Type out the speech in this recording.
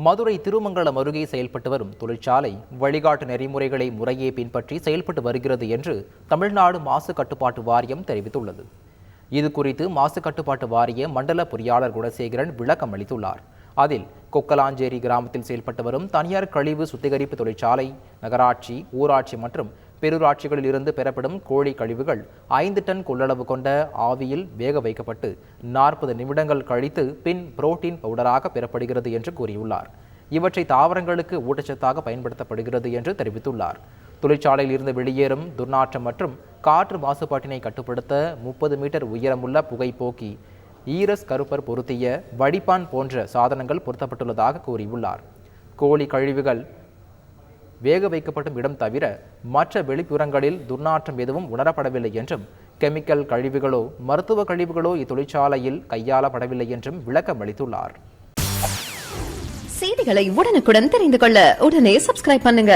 மதுரை திருமங்கலம் அருகே செயல்பட்டு வரும் தொழிற்சாலை வழிகாட்டு நெறிமுறைகளை முறையே பின்பற்றி செயல்பட்டு வருகிறது என்று தமிழ்நாடு மாசு கட்டுப்பாட்டு வாரியம் தெரிவித்துள்ளது. இதுகுறித்து மாசு கட்டுப்பாட்டு வாரிய மண்டல பொறியாளர் குணசேகரன் விளக்கம் அளித்துள்ளார். அதில் கொக்கலாஞ்சேரி கிராமத்தில் செயல்பட்டு வரும் தனியார் கழிவு சுத்திகரிப்பு தொழிற்சாலை நகராட்சி, ஊராட்சி மற்றும் பேரூராட்சிகளில் இருந்து பெறப்படும் கோழி கழிவுகள் 5 டன் கொள்ளளவு கொண்ட ஆவியில் வேக வைக்கப்பட்டு 40 நிமிடங்கள் கழித்து பின் புரோட்டீன் பவுடராக பெறப்படுகிறது என்று கூறியுள்ளார். இவற்றை தாவரங்களுக்கு ஊட்டச்சத்தாக பயன்படுத்தப்படுகிறது என்று தெரிவித்துள்ளார். தொழிற்சாலையில் இருந்து வெளியேறும் துர்நாற்றம் மற்றும் காற்று மாசுபாட்டினை கட்டுப்படுத்த 30 மீட்டர் உயரமுள்ள புகைப்போக்கி, ஈரஸ் கருப்பர் பொருத்திய வடிப்பான் போன்ற சாதனங்கள் பொருத்தப்பட்டுள்ளதாக கூறியுள்ளார். கோழி கழிவுகள் வேக வைக்கப்படும் இடம் தவிர மற்ற வெளிப்புறங்களில் துர்நாற்றம் எதுவும் உணரப்படவில்லை என்றும், கெமிக்கல் கழிவுகளோ மருத்துவ கழிவுகளோ இத்தொழிற்சாலையில் கையாளப்படவில்லை என்றும் விளக்கம் அளித்துள்ளார். செய்திகளை உடனுக்குடன் தெரிந்து கொள்ள உடனே சப்ஸ்கிரைப் பண்ணுங்க.